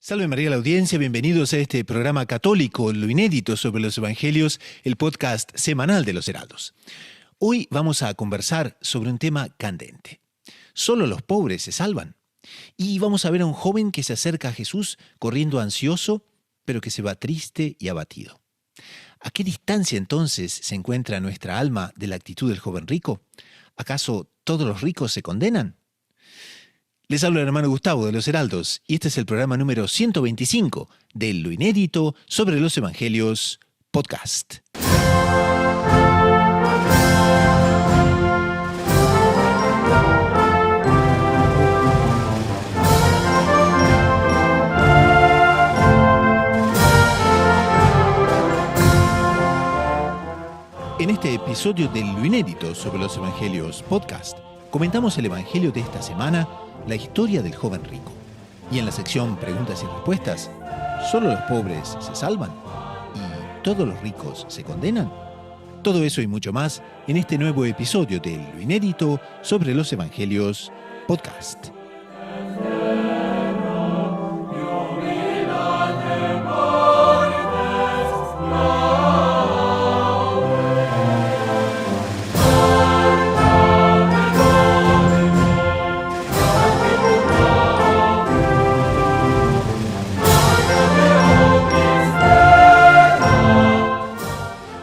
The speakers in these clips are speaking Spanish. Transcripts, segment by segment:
Salve María a la audiencia, bienvenidos a este programa católico, lo inédito sobre los evangelios, el podcast semanal de los Heraldos. Hoy vamos a conversar sobre un tema candente. Solo los pobres se salvan. Y vamos a ver a un joven que se acerca a Jesús corriendo ansioso, pero que se va triste y abatido. ¿A qué distancia entonces se encuentra nuestra alma de la actitud del joven rico? ¿Acaso todos los ricos se condenan? Les habla el hermano Gustavo de los Heraldos y este es el programa número 125 de Lo Inédito sobre los Evangelios Podcast. En este episodio de Lo Inédito sobre los Evangelios Podcast, comentamos el Evangelio de esta semana, la historia del joven rico. Y en la sección Preguntas y Respuestas, ¿solo los pobres se salvan? ¿Y todos los ricos se condenan? Todo eso y mucho más en este nuevo episodio de Lo Inédito sobre los Evangelios Podcast.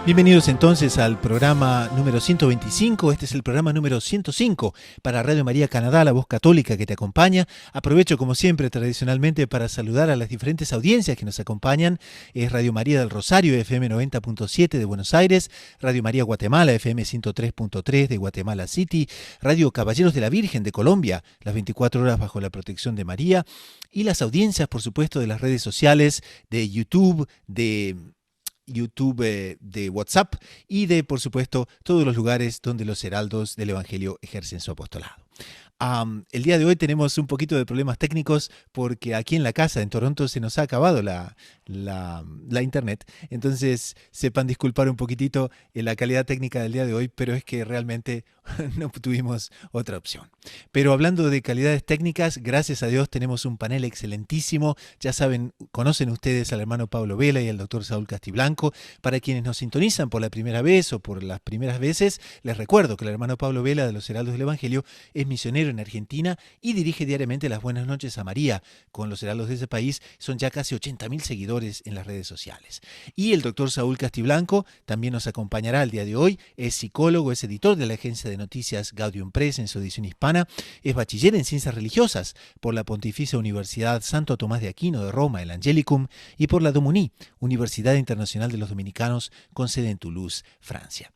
Bienvenidos entonces al programa número 125, este es el programa número 105 para Radio María Canadá, la voz católica que te acompaña. Aprovecho como siempre tradicionalmente para saludar a las diferentes audiencias que nos acompañan. Es Radio María del Rosario, FM 90.7 de Buenos Aires, Radio María Guatemala, FM 103.3 de Guatemala City, Radio Caballeros de la Virgen de Colombia, las 24 horas bajo la protección de María, y las audiencias, por supuesto, de las redes sociales, de YouTube, de WhatsApp y de, por supuesto, todos los lugares donde los heraldos del Evangelio ejercen su apostolado. El día de hoy tenemos un poquito de problemas técnicos porque aquí en la casa, en Toronto, se nos ha acabado la internet. Entonces, sepan disculpar un poquitito la calidad técnica del día de hoy, pero es que realmente no tuvimos otra opción. Pero hablando de calidades técnicas, gracias a Dios tenemos un panel excelentísimo. Ya saben, conocen ustedes al hermano Pablo Vela y al doctor Saúl Castiblanco. Para quienes nos sintonizan por la primera vez o por las primeras veces, les recuerdo que el hermano Pablo Vela de los Heraldos del Evangelio es misionero en Argentina y dirige diariamente las Buenas Noches a María con los heraldos de ese país. Son ya casi 80.000 seguidores en las redes sociales. Y el doctor Saúl Castiblanco también nos acompañará el día de hoy. Es psicólogo, es editor de la agencia de noticias Gaudium Press en su edición hispana, es bachiller en ciencias religiosas por la Pontificia Universidad Santo Tomás de Aquino de Roma, el Angelicum, y por la DOMUNI, Universidad Internacional de los Dominicanos, con sede en Toulouse, Francia.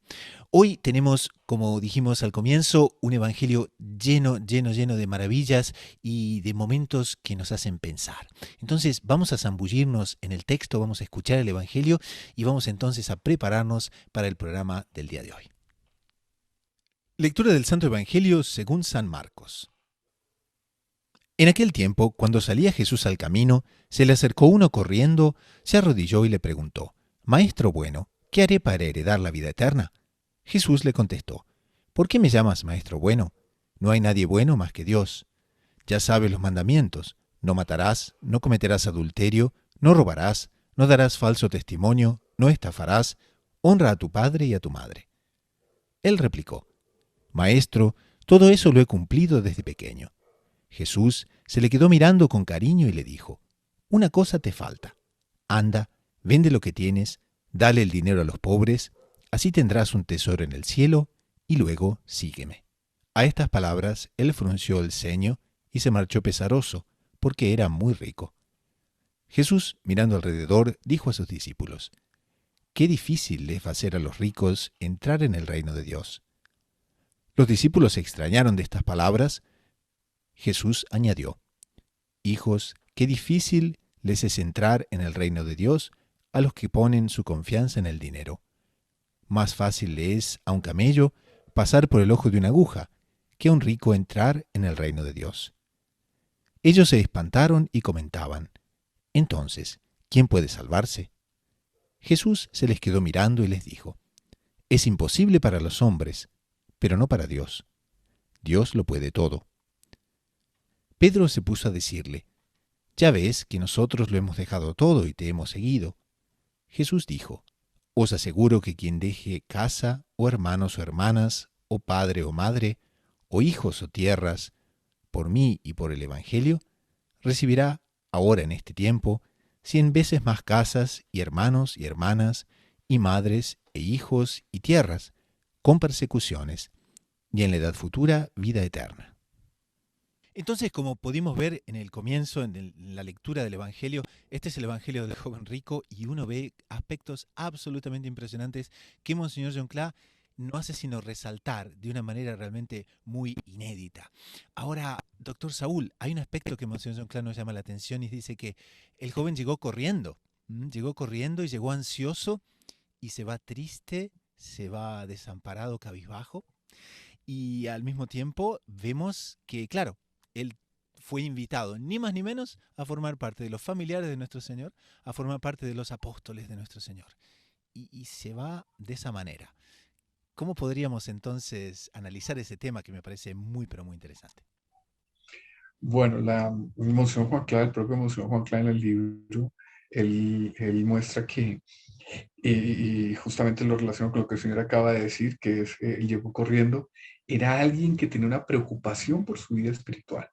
Hoy tenemos, como dijimos al comienzo, un evangelio lleno de maravillas y de momentos que nos hacen pensar. Entonces vamos a zambullirnos en el texto, vamos a escuchar el evangelio y vamos entonces a prepararnos para el programa del día de hoy. Lectura del Santo Evangelio según San Marcos. En aquel tiempo, cuando salía Jesús al camino, se le acercó uno corriendo, se arrodilló y le preguntó: «Maestro bueno, ¿qué haré para heredar la vida eterna?». Jesús le contestó: «¿Por qué me llamas maestro bueno? No hay nadie bueno más que Dios. Ya sabes los mandamientos: no matarás, no cometerás adulterio, no robarás, no darás falso testimonio, no estafarás, honra a tu padre y a tu madre». Él replicó: «Maestro, todo eso lo he cumplido desde pequeño». Jesús se le quedó mirando con cariño y le dijo: «Una cosa te falta. Anda, vende lo que tienes, dale el dinero a los pobres, así tendrás un tesoro en el cielo, y luego sígueme». A estas palabras él frunció el ceño y se marchó pesaroso, porque era muy rico. Jesús, mirando alrededor, dijo a sus discípulos: «Qué difícil les va a ser a los ricos entrar en el reino de Dios». Los discípulos se extrañaron de estas palabras. Jesús añadió: «Hijos, qué difícil les es entrar en el reino de Dios a los que ponen su confianza en el dinero. Más fácil le es a un camello pasar por el ojo de una aguja que a un rico entrar en el reino de Dios». Ellos se espantaron y comentaban: «Entonces, ¿quién puede salvarse?». Jesús se les quedó mirando y les dijo: «Es imposible para los hombres, pero no para Dios. Dios lo puede todo». Pedro se puso a decirle: Ya ves que nosotros lo hemos dejado todo y te hemos seguido. Jesús dijo, os aseguro que quien deje casa, o hermanos o hermanas, o padre o madre, o hijos o tierras, por mí y por el Evangelio, recibirá, ahora en este tiempo, 100 veces más casas y hermanos y hermanas, y madres e hijos y tierras, con persecuciones, y en la edad futura vida eterna. Entonces, como pudimos ver en el comienzo, en la lectura del Evangelio, este es el Evangelio del joven rico y uno ve aspectos absolutamente impresionantes que Monseñor John Cla no hace sino resaltar de una manera realmente muy inédita. Ahora, doctor Saúl, hay un aspecto que Monseñor John Cla nos llama la atención y dice que el joven llegó corriendo, llegó corriendo y llegó ansioso y se va triste, se va desamparado, cabizbajo. Y al mismo tiempo vemos que, claro, él fue invitado, ni más ni menos, a formar parte de los familiares de nuestro Señor, a formar parte de los apóstoles de nuestro Señor. Y se va de esa manera. ¿Cómo podríamos entonces analizar ese tema que me parece muy, pero muy interesante? Bueno, Monseñor Juan Clara, el propio Monseñor Juan Clara en el libro, él muestra que, y justamente lo relaciono con lo que el Señor acaba de decir, que es, él llegó corriendo, era alguien que tenía una preocupación por su vida espiritual,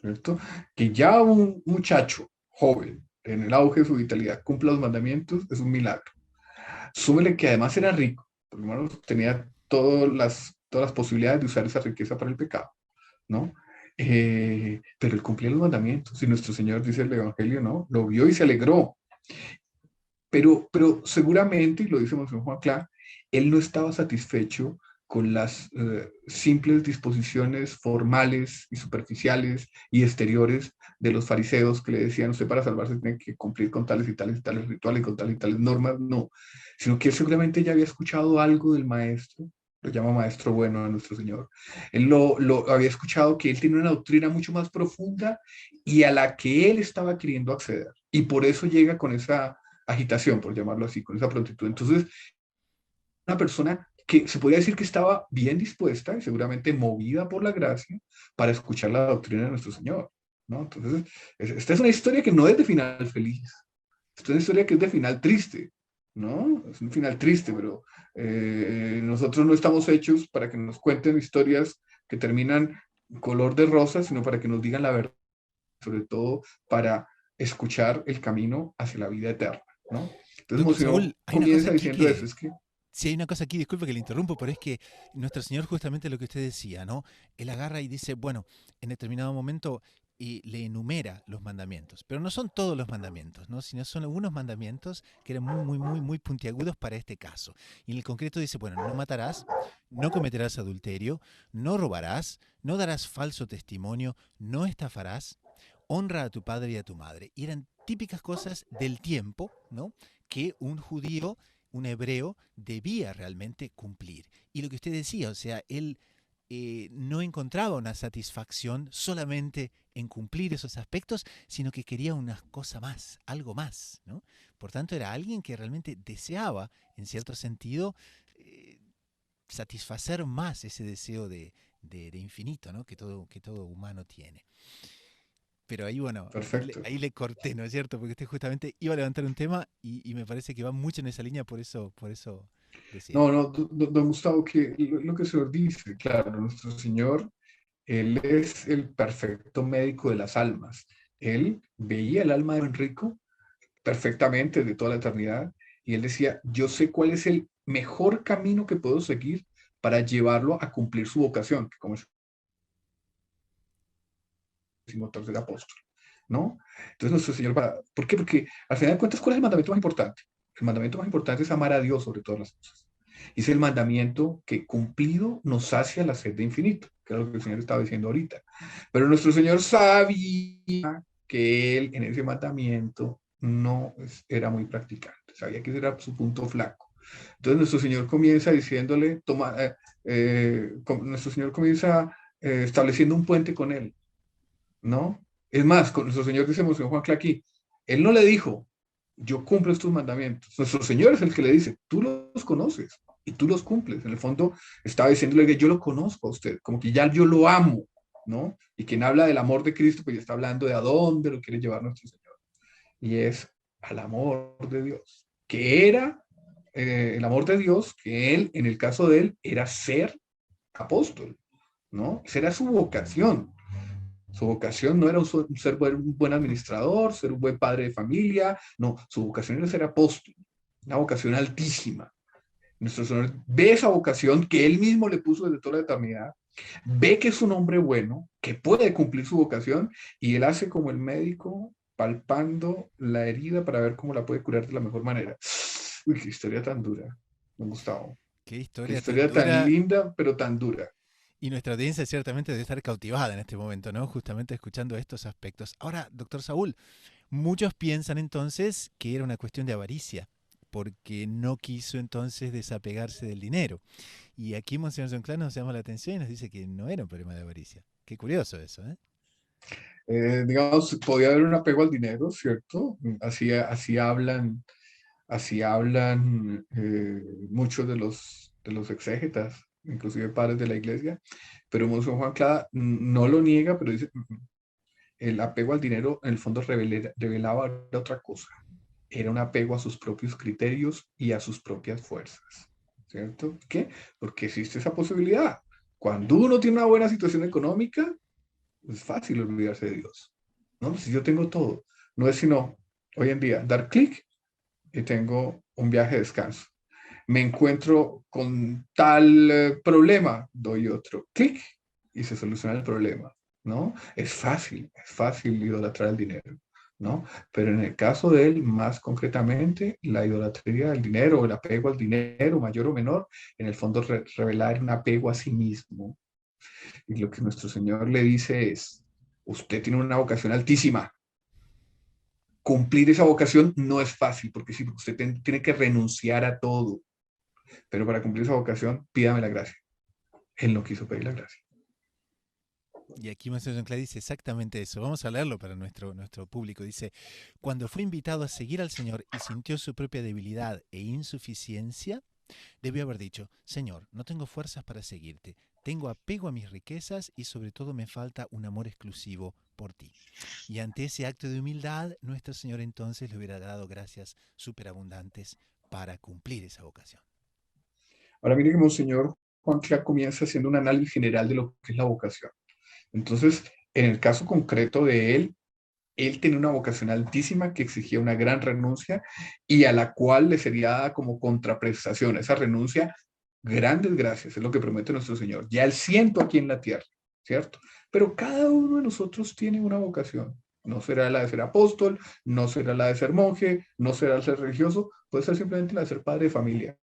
¿cierto? Que ya un muchacho joven, en el auge de su vitalidad, cumpla los mandamientos, es un milagro. Súmele que además era rico, por lo menos tenía todas las posibilidades de usar esa riqueza para el pecado, ¿no? Pero él cumplía los mandamientos. Y nuestro Señor dice el Evangelio, ¿no? Lo vio y se alegró. Pero seguramente, y lo dice Monseñor Juan Clá, él no estaba satisfecho con las simples disposiciones formales y superficiales y exteriores de los fariseos que le decían, usted para salvarse tiene que cumplir con tales y tales y tales rituales, con tales y tales normas, no, sino que él seguramente ya había escuchado algo del maestro, lo llama maestro bueno a nuestro Señor, él lo había escuchado que él tiene una doctrina mucho más profunda y a la que él estaba queriendo acceder, y por eso llega con esa agitación, por llamarlo así, con esa prontitud. Entonces, una persona que se podría decir que estaba bien dispuesta y seguramente movida por la gracia para escuchar la doctrina de nuestro Señor, ¿no? Entonces, esta es una historia que no es de final feliz, esta es una historia que es de final triste, ¿no? Es un final triste, pero nosotros no estamos hechos para que nos cuenten historias que terminan color de rosa, sino para que nos digan la verdad, sobre todo para escuchar el camino hacia la vida eterna, ¿no? Entonces, Doctor Monseñor Saúl, hay una cosa comienza aquí diciendo eso, que, es que sí, hay una cosa aquí, disculpe que le interrumpo, pero es que nuestro Señor justamente lo que usted decía, ¿no? Él agarra y dice, bueno, en determinado momento le enumera los mandamientos, pero no son todos los mandamientos, ¿no? Sino son algunos mandamientos que eran muy, muy, muy, muy puntiagudos para este caso. Y en el concreto dice, bueno, no matarás, no cometerás adulterio, no robarás, no darás falso testimonio, no estafarás, honra a tu padre y a tu madre. Y eran típicas cosas del tiempo, ¿no? Que un judío, un hebreo, debía realmente cumplir. Y lo que usted decía, o sea, él no encontraba una satisfacción solamente en cumplir esos aspectos, sino que quería una cosa más, algo más, ¿no? Por tanto, era alguien que realmente deseaba, en cierto sentido, eh, satisfacer más ese deseo de infinito, ¿no? Que todo humano tiene. Pero ahí, bueno, perfecto. ahí le corté, ¿no es cierto? Porque usted justamente iba a levantar un tema y me parece que va mucho en esa línea, por eso decía. No, no, don Gustavo, que lo que el Señor dice, claro, nuestro Señor, Él es el perfecto médico de las almas. Él veía el alma de Enrico perfectamente de toda la eternidad y Él decía, yo sé cuál es el mejor camino que puedo seguir para llevarlo a cumplir su vocación, que como es el tercer apóstol, ¿no? Entonces nuestro Señor, ¿por qué? Porque al final de cuentas, ¿cuál es el mandamiento más importante? El mandamiento más importante es amar a Dios sobre todas las cosas. Y es el mandamiento que cumplido nos sacia la sed de infinito, que es lo que el Señor estaba diciendo ahorita. Pero nuestro Señor sabía que Él en ese mandamiento no era muy practicante, sabía que ese era su punto flaco. Entonces nuestro Señor comienza diciéndole, nuestro Señor comienza estableciendo un puente con Él, ¿no? Es más, con nuestro Señor dice Monseñor Juan Claqui, Él no le dijo, yo cumplo estos mandamientos. Nuestro Señor es el que le dice, tú los conoces y tú los cumples. En el fondo estaba diciéndole que yo lo conozco a usted, como que ya yo lo amo. ¿no? Y quien habla del amor de Cristo, pues ya está hablando de a dónde lo quiere llevar nuestro Señor. Y es al amor de Dios, que era el amor de Dios, que él, en el caso de él, era ser apóstol, ¿no? Esa era su vocación. Su vocación no era ser un buen administrador, ser un buen padre de familia, no, su vocación era ser apóstol, una vocación altísima. Nuestro Señor ve esa vocación que Él mismo le puso desde toda la eternidad, ve que es un hombre bueno, que puede cumplir su vocación, y Él hace como el médico palpando la herida para ver cómo la puede curar de la mejor manera. Uy, qué historia tan dura, me Gustavo. Qué Qué historia tan historia tan dura. linda, pero tan dura. Y nuestra audiencia ciertamente debe estar cautivada en este momento, ¿no? Justamente escuchando estos aspectos. Ahora, doctor Saúl, muchos piensan entonces que era una cuestión de avaricia, porque no quiso entonces desapegarse del dinero. Y aquí Monseñor John nos llama la atención y nos dice que no era un problema de avaricia. Qué curioso eso, ¿eh? Digamos, podía haber un apego al dinero, ¿cierto? Así hablan muchos de los exégetas, inclusive padres de la iglesia, pero Monseñor Juan Clara no lo niega, pero dice, el apego al dinero en el fondo revelaba otra cosa, era un apego a sus propios criterios y a sus propias fuerzas, ¿cierto? ¿Qué? Porque existe esa posibilidad. Cuando uno tiene una buena situación económica, es fácil olvidarse de Dios, ¿no? Si yo tengo todo, no es sino hoy en día dar clic y tengo un viaje de descanso. Me encuentro con tal problema, doy otro clic y se soluciona el problema, ¿no? Es fácil idolatrar el dinero, ¿no? Pero en el caso de él, más concretamente, la idolatría del dinero, el apego al dinero, mayor o menor, en el fondo revelar un apego a sí mismo. Y lo que nuestro Señor le dice es, usted tiene una vocación altísima, cumplir esa vocación no es fácil, porque sí, usted tiene que renunciar a todo, pero para cumplir esa vocación, pídame la gracia. Él no quiso pedir la gracia. Y aquí Monseñor John dice exactamente eso. Vamos a leerlo para nuestro público. Dice, cuando fue invitado a seguir al Señor y sintió su propia debilidad e insuficiencia, debió haber dicho, Señor, no tengo fuerzas para seguirte, tengo apego a mis riquezas y sobre todo me falta un amor exclusivo por ti. Y ante ese acto de humildad, nuestro Señor entonces le hubiera dado gracias superabundantes para cumplir esa vocación. Ahora mire que Monseñor Juan Clark comienza haciendo un análisis general de lo que es la vocación. Entonces, en el caso concreto de él tenía una vocación altísima que exigía una gran renuncia y a la cual le sería dada como contraprestación. Esa renuncia, grandes gracias, es lo que promete nuestro Señor. Ya el siento aquí en la tierra, ¿cierto? Pero cada uno de nosotros tiene una vocación. No será la de ser apóstol, no será la de ser monje, no será la de ser religioso, puede ser simplemente la de ser padre de familia.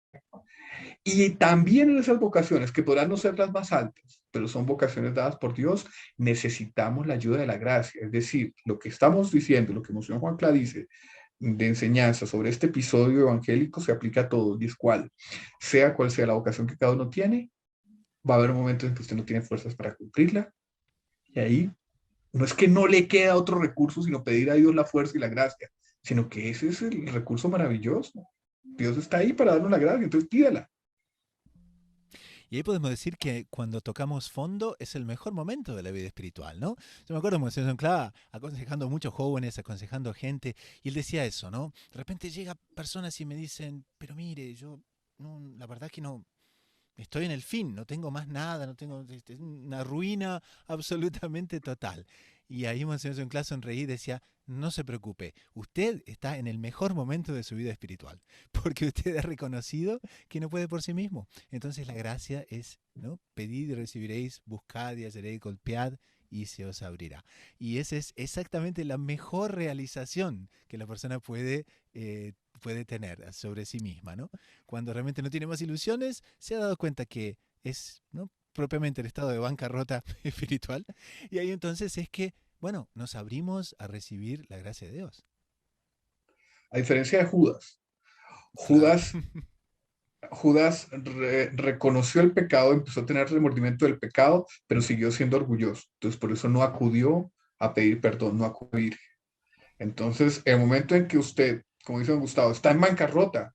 Y también en esas vocaciones, que podrán no ser las más altas, pero son vocaciones dadas por Dios, necesitamos la ayuda de la gracia. Es decir, lo que estamos diciendo, lo que Monseñor Juan Cla dice de enseñanza sobre este episodio evangélico se aplica a todos, y es cual, sea cual sea la vocación que cada uno tiene, va a haber un momento en que usted no tiene fuerzas para cumplirla, y ahí no es que no le queda otro recurso, sino pedir a Dios la fuerza y la gracia, sino que ese es el recurso maravilloso. Dios está ahí para darnos la gracia, entonces pídala. Y ahí podemos decir que cuando tocamos fondo es el mejor momento de la vida espiritual, ¿no? Yo me acuerdo de Monseñor Clava aconsejando a muchos jóvenes, aconsejando a gente, y él decía eso, ¿no? De repente llega personas y me dicen, pero mire, yo, no, la verdad que no, estoy en el fin, no tengo más nada, no tengo una ruina absolutamente total. Y ahí Monseñor John Class sonreí y decía, no se preocupe, usted está en el mejor momento de su vida espiritual, porque usted ha reconocido que no puede por sí mismo. Entonces la gracia es, ¿no? Pedid y recibiréis, buscad y hallaréis, golpead y se os abrirá. Y esa es exactamente la mejor realización que la persona puede tener sobre sí misma, ¿no? Cuando realmente no tiene más ilusiones, se ha dado cuenta que es, ¿no?, propiamente el estado de bancarrota espiritual. Y ahí entonces es que, bueno, nos abrimos a recibir la gracia de Dios. A diferencia de Judas, Claro. Judas, Judas reconoció el pecado, empezó a tener remordimiento del pecado, pero siguió siendo orgulloso. Entonces, por eso no acudió a pedir perdón, no acudir. Entonces, el momento en que usted, como dice don Gustavo, está en bancarrota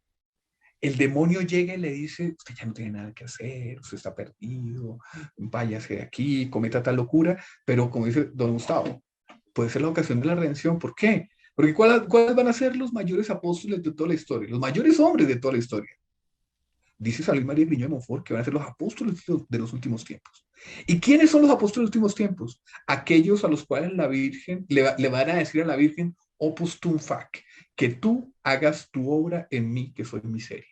el demonio llega y le dice, usted ya no tiene nada que hacer, usted está perdido, váyase de aquí, cometa tal locura, pero como dice don Gustavo, puede ser la ocasión de la redención. ¿Por qué? Porque ¿cuáles van a ser los mayores apóstoles de toda la historia? Los mayores hombres de toda la historia. Dice San Luis María Griñón de Montfort que van a ser los apóstoles de los últimos tiempos. ¿Y quiénes son los apóstoles de los últimos tiempos? Aquellos a los cuales la Virgen le van a decir a la Virgen, opus tum fac, que tú hagas tu obra en mí, que soy miseria.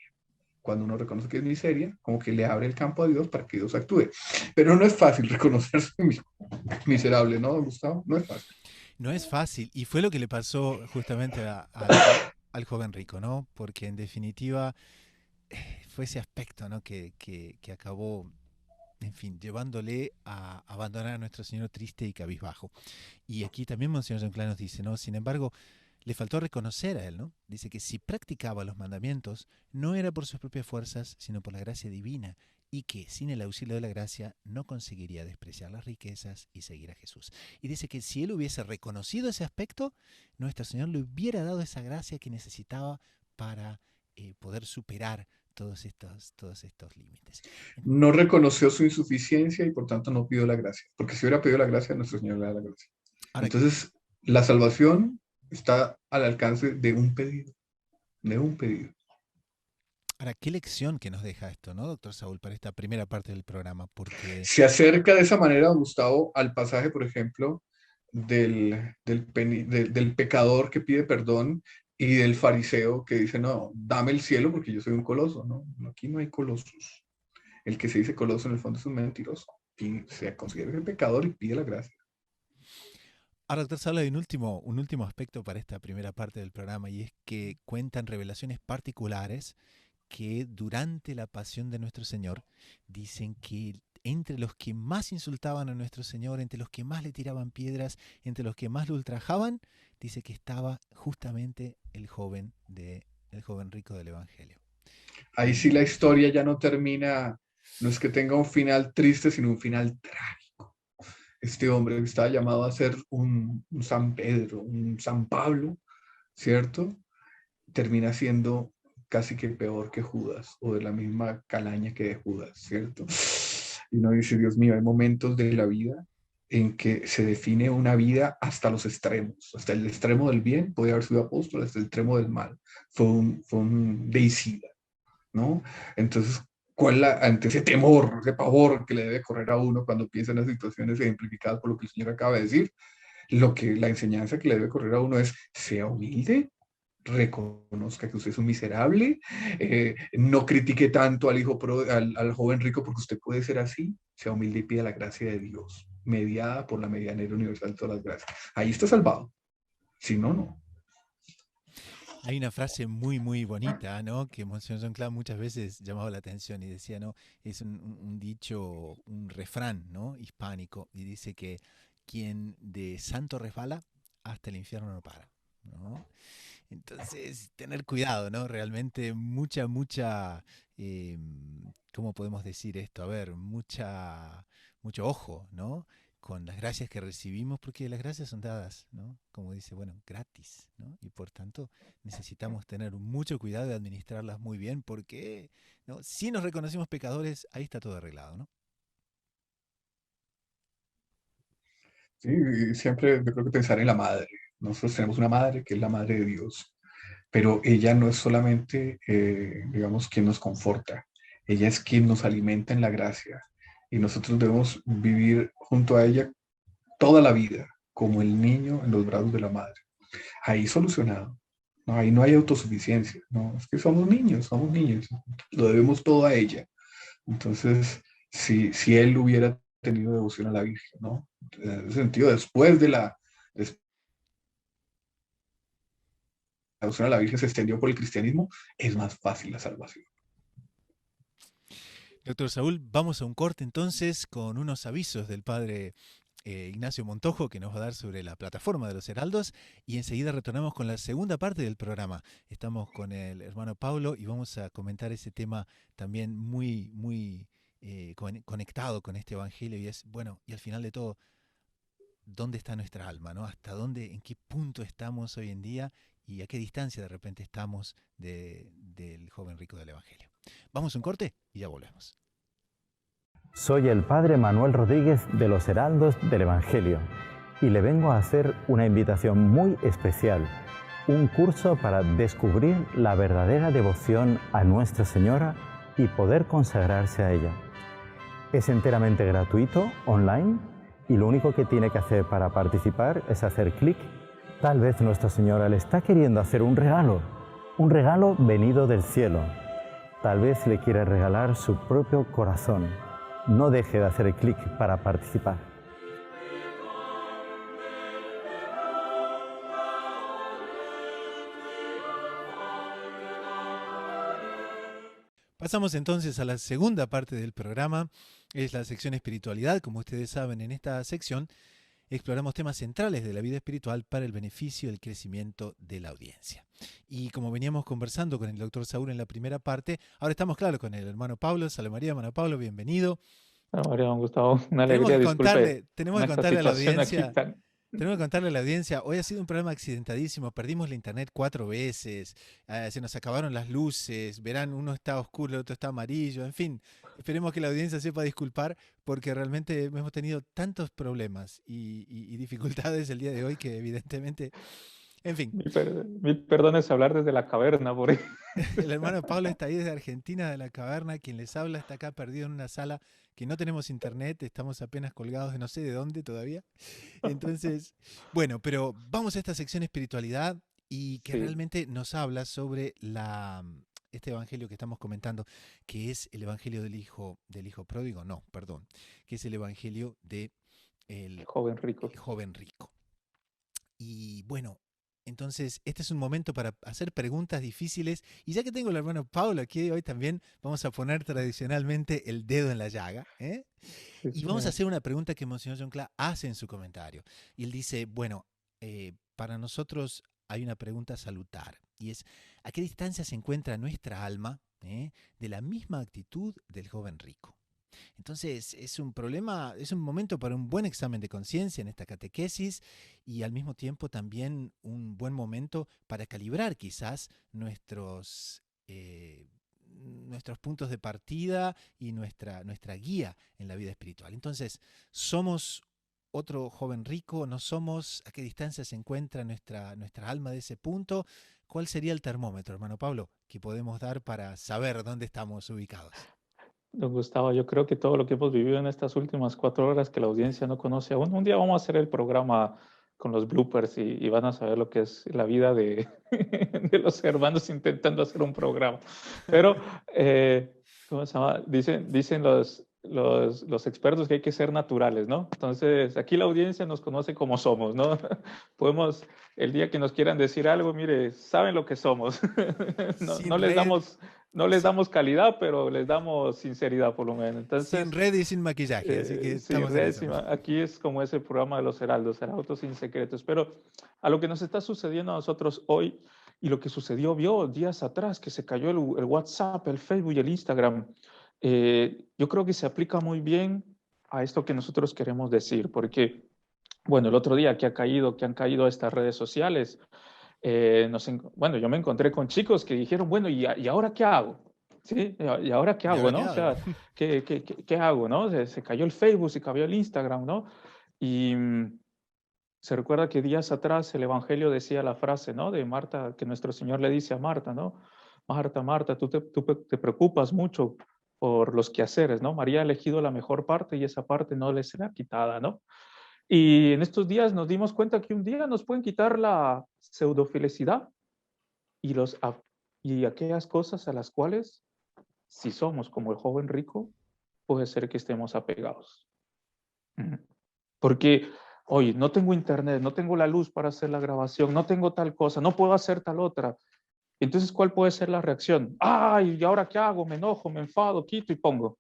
Cuando uno reconoce que es miseria, como que le abre el campo a Dios para que Dios actúe. Pero no es fácil reconocerse miserable, ¿no, Gustavo? No es fácil. No es fácil, y fue lo que le pasó justamente al joven rico, ¿no? Porque en definitiva fue ese aspecto, ¿no? Que acabó, en fin, llevándole a abandonar a nuestro Señor triste y cabizbajo. Y aquí también Monseñor John Klein nos dice, ¿no? Sin embargo, le faltó reconocer a él, ¿no? Dice que si practicaba los mandamientos, no era por sus propias fuerzas, sino por la gracia divina, y que sin el auxilio de la gracia no conseguiría despreciar las riquezas y seguir a Jesús. Y dice que si él hubiese reconocido ese aspecto, nuestro Señor le hubiera dado esa gracia que necesitaba para poder superar todos estos límites. No reconoció su insuficiencia y por tanto no pidió la gracia. Porque si hubiera pedido la gracia, nuestro Señor le da la gracia. Ahora, Entonces, la salvación está al alcance de un pedido, de un pedido. ahora, qué lección que nos deja esto, ¿no, doctor Saúl, para esta primera parte del programa? Porque Se acerca de esa manera, Gustavo, al pasaje, por ejemplo, del pecador que pide perdón y del fariseo que dice, no, dame el cielo porque yo soy un coloso, ¿no? Aquí no hay colosos. El que se dice coloso en el fondo es un mentiroso y se considera el pecador y pide la gracia. ahora, doctor Saúl, hay un último aspecto para esta primera parte del programa y es que cuentan revelaciones particulares que durante la pasión de nuestro Señor dicen que entre los que más insultaban a nuestro Señor, entre los que más le tiraban piedras, entre los que más lo ultrajaban, dice que estaba justamente el joven rico del Evangelio. Ahí sí la Y historia ya no termina, no es que tenga un final triste, sino un final trágico. Este hombre estaba llamado a ser un San Pedro, un San Pablo, ¿cierto? Termina siendo casi que peor que Judas, o de la misma calaña que de Judas, ¿cierto? Y uno dice, Dios mío, hay momentos de la vida en que se define una vida hasta los extremos, hasta el extremo del bien, podía haber sido apóstol, hasta el extremo del mal, fue un deicida, ¿no? Entonces, ante ese temor, ese pavor que le debe correr a uno cuando piensa en las situaciones ejemplificadas por lo que el Señor acaba de decir, la enseñanza que le debe correr a uno es, sea humilde, reconozca que usted es un miserable, no critique tanto al joven rico porque usted puede ser así, sea humilde y pida la gracia de Dios, mediada por la medianera universal de todas las gracias. Ahí está salvado, si no, no. hay una frase muy, muy bonita, ¿no? Que Monseñor John Cloud muchas veces llamaba la atención y decía, ¿no? Es un dicho, un refrán, ¿no? Hispánico, y dice que quien de santo resbala, hasta el infierno no para, ¿no? Entonces, tener cuidado, ¿no? Realmente eh, ¿cómo podemos decir esto? A ver, mucho ojo, ¿no? Con las gracias que recibimos, porque las gracias son dadas, ¿no? Como dice, bueno, gratis, ¿no? Y por tanto necesitamos tener mucho cuidado de administrarlas muy bien, porque, ¿no? Si nos reconocemos pecadores, ahí está todo arreglado, ¿no? Sí, y siempre yo creo que pensar en la madre. Nosotros tenemos una madre que es la madre de Dios, pero ella no es solamente, digamos, quien nos conforta, ella es quien nos alimenta en la gracia y nosotros debemos vivir junto a ella toda la vida, como el niño en los brazos de la madre. Ahí solucionado. No, ahí no hay autosuficiencia. No, es que somos niños. Lo debemos todo a ella. Entonces, si él hubiera tenido devoción a la Virgen, ¿no? En ese sentido, después de la devoción a la Virgen se extendió por el cristianismo, es más fácil la salvación. Doctor Saúl, vamos a un corte entonces con unos avisos del padre Ignacio Montojo que nos va a dar sobre la plataforma de los Heraldos y enseguida retornamos con la segunda parte del programa. Estamos con el hermano Pablo y vamos a comentar ese tema también muy conectado con este evangelio y es, bueno, y al final de todo, ¿dónde está nuestra alma? ¿No? ¿Hasta dónde, en qué punto estamos hoy en día? y a qué distancia de repente estamos del joven rico del Evangelio. Vamos a un corte y ya volvemos. Soy el padre Manuel Rodríguez de los Heraldos del Evangelio y le vengo a hacer una invitación muy especial, un curso para descubrir la verdadera devoción a Nuestra Señora y poder consagrarse a ella. Es enteramente gratuito, online, y lo único que tiene que hacer para participar es hacer clic. Tal vez Nuestra Señora le está queriendo hacer un regalo venido del cielo. Tal vez le quiere regalar su propio corazón. No deje de hacer clic para participar. Pasamos entonces a la segunda parte del programa, es la sección espiritualidad. Como ustedes saben, en esta sección exploramos temas centrales de la vida espiritual para el beneficio y el crecimiento de la audiencia. Y como veníamos conversando con el doctor Saúl en la primera parte, ahora estamos, claro, con el hermano Pablo. Salve María, hermano Pablo, bienvenido. María, don Gustavo, una Tenemos alegría, que disculpe tenemos que esta contarle a la situación aquí audiencia. tan... Tenemos que contarle a la audiencia, hoy ha sido un programa accidentadísimo, perdimos la internet 4 veces, se nos acabaron las luces, verán, uno está oscuro, el otro está amarillo, en fin, esperemos que la audiencia sepa disculpar porque realmente hemos tenido tantos problemas y dificultades el día de hoy que evidentemente, en fin. Mi perdón es hablar desde la caverna, por ahí. El hermano Pablo está ahí desde Argentina, de la caverna, quien les habla está acá perdido en una sala que no tenemos internet, estamos apenas colgados de no sé de dónde todavía. Entonces, bueno, pero vamos a esta sección espiritualidad y que Sí, realmente nos habla sobre este evangelio que estamos comentando, que es el evangelio del hijo pródigo, no, perdón, que es el evangelio de el el joven rico. joven rico. Y bueno, entonces este es un momento para hacer preguntas difíciles. Y ya que tengo al hermano Pablo aquí hoy también, vamos a poner tradicionalmente el dedo en la llaga, ¿eh? Sí, Y vamos a señor. hacer una pregunta que Monseñor John Cla hace en su comentario. Y él dice, bueno, para nosotros hay una pregunta saludar. Y es, ¿a qué distancia se encuentra nuestra alma de la misma actitud del joven rico? Entonces es un problema, es un momento para un buen examen de conciencia en esta catequesis y al mismo tiempo también un buen momento para calibrar quizás nuestros puntos de partida y nuestra guía en la vida espiritual. Entonces, ¿somos otro joven rico? ¿No somos? ¿A qué distancia se encuentra nuestra alma de ese punto? ¿Cuál sería el termómetro, hermano Pablo, que podemos dar para saber dónde estamos ubicados? Don Gustavo, yo creo que todo lo que hemos vivido en estas últimas 4 horas que la audiencia no conoce aún, un día vamos a hacer el programa con los bloopers y van a saber lo que es la vida de, de los hermanos intentando hacer un programa. Pero, ¿cómo se llama? Dicen los expertos que hay que ser naturales, ¿no? Entonces, aquí la audiencia nos conoce como somos, ¿no? Podemos, el día que nos quieran decir algo, mire, saben lo que somos. No, Sin red, no les damos calidad, pero les damos sinceridad por lo menos. sin Entonces, red y sin maquillaje, así que sí, estamos en eso. aquí es como ese programa de los heraldos, heraldos sin secretos. Pero a lo que nos está sucediendo a nosotros hoy y lo que sucedió, vio días atrás, que se cayó el WhatsApp, el Facebook y el Instagram, yo creo que se aplica muy bien a esto que nosotros queremos decir, porque, bueno, el otro día que han caído estas redes sociales, bueno, yo me encontré con chicos que dijeron, bueno, ¿y ahora qué hago? ¿Sí? ¿Y ahora qué ¿Y hago, ahora qué no? O hago? sea, ¿qué hago, no? Se cayó el Facebook, se cayó el Instagram, ¿no? Y se recuerda que días atrás el Evangelio decía la frase, ¿no? De Marta, que nuestro Señor le dice a Marta, ¿no? Marta, Marta, tú te preocupas mucho por los quehaceres, ¿no? María ha elegido la mejor parte y esa parte no le será quitada, ¿no? Y en estos días nos dimos cuenta que un día nos pueden quitar la pseudofelicidad y, y aquellas cosas a las cuales, si somos como el joven rico, puede ser que estemos apegados. Porque, oye, no tengo internet, no tengo la luz para hacer la grabación, no tengo tal cosa, no puedo hacer tal otra. Entonces, ¿cuál puede ser la reacción? Ay, ¿y ahora qué hago? Me enojo, me enfado, quito y pongo.